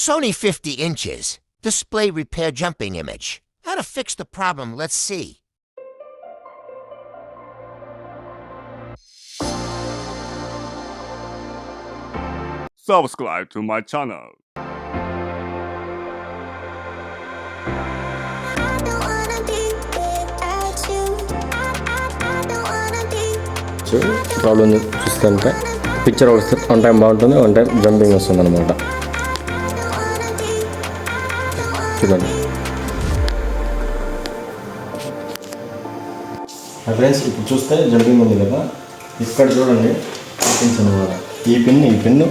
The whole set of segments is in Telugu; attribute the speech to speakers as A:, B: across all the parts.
A: Sony 50 inches. Display repair jumping image. How to fix the problem, let's see.
B: Subscribe to my channel.
C: Problem చూస్తుంటే పిక్చర్ వన్ టైం బాగుంటుంది, వన్ టైం జంపింగ్ వస్తుంది అనమాట. చూడండి ఫ్రెండ్స్, ఇప్పుడు చూస్తే జంపింగ్ ఉంది కదా, ఇక్కడ చూడండి పిన్స్ అనమాట. ఈ పిన్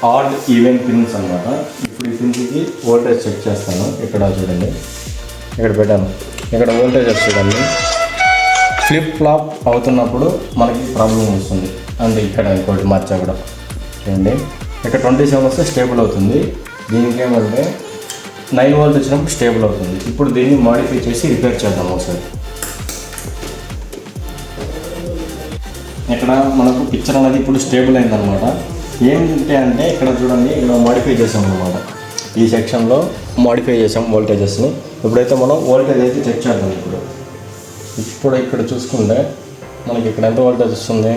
C: ఆడ్ ఈవెన్ పిన్స్ అనమాట. ఇప్పుడు ఈ పిన్స్కి వోల్టేజ్ చెక్ చేస్తాను. ఇక్కడ చూడండి, ఇక్కడ పెట్టాను. ఇక్కడ వోల్టేజ్ చూడండి, ఫ్లిప్ ఫ్లాప్ అవుతున్నప్పుడు మనకి ప్రాబ్లం వస్తుంది. అండ్ ఇక్కడ ఇంకోటి మార్చా కూడా చూడండి, ఇక్కడ 27 వస్తే స్టేబుల్ అవుతుంది. దీనికి ఏమంటే 9 వోల్ట్ వచ్చినప్పుడు స్టేబుల్ అవుతుంది. ఇప్పుడు దీన్ని మాడిఫై చేసి రిపేర్ చేద్దాం ఒకసారి. ఇక్కడ మనకు పిక్చర్ అనేది ఇప్పుడు స్టేబుల్ అయిందనమాట. ఏంటంటే అంటే ఇక్కడ చూడండి, ఇక్కడ మాడిఫై చేసాం అనమాట. ఈ సెక్షన్లో మాడిఫై చేసాం వోల్టేజెస్ని. ఇప్పుడైతే మనం వోల్టేజ్ అయితే చెక్ చేద్దాం. ఇప్పుడు ఇక్కడ చూసుకుంటే మనకి ఇక్కడ ఎంత వోల్టేజ్ వస్తుంది,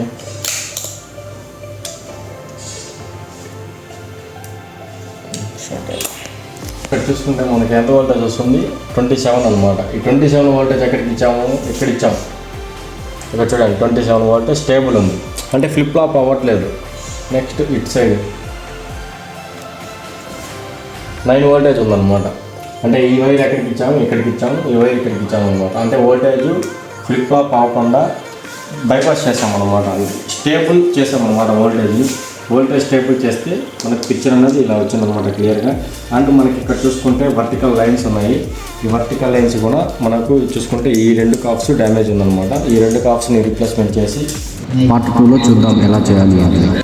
C: ఇక్కడ చూసుకుంటే మనకి ఎంత వోల్టేజ్ వస్తుంది, 27 అనమాట. ఈ 27 వోల్టేజ్ ఎక్కడికి ఇచ్చాము, ఇక్కడ ఇచ్చాము. ఇక్కడ చూడండి 27 వోల్టేజ్ స్టేబుల్ ఉంది, అంటే ఫ్లిప్ ఫ్లాప్ అవ్వట్లేదు. నెక్స్ట్ ఇట్ సైడ్ 9 వోల్టేజ్ ఉందన్నమాట. అంటే ఈ వైర్ ఎక్కడికి ఇచ్చాము, ఇక్కడికి ఇచ్చాము, ఈ వైర్ ఇక్కడికి ఇచ్చాము అనమాట. అంటే వోల్టేజ్ ఫ్లిప్ ఫ్లాప్ అవ్వకుండా బైపాస్ చేసామన్నమాట. స్టేబుల్ చేసామన్నమాట. వోల్టేజ్ స్టేబుల్ చేస్తే మనకి పిక్చర్ అనేది ఇలా వచ్చిందనమాట క్లియర్గా. అండ్ మనకి ఇక్కడ చూసుకుంటే వర్టికల్ లైన్స్ ఉన్నాయి. ఈ వర్టికల్ లైన్స్ కూడా మనకు చూసుకుంటే ఈ 2 కాప్స్ డ్యామేజ్ ఉందన్నమాట. ఈ 2 కాప్స్ని రీప్లేస్మెంట్ చేసి పార్ట్ 2లో చూద్దాం ఎలా చేయాలి అని.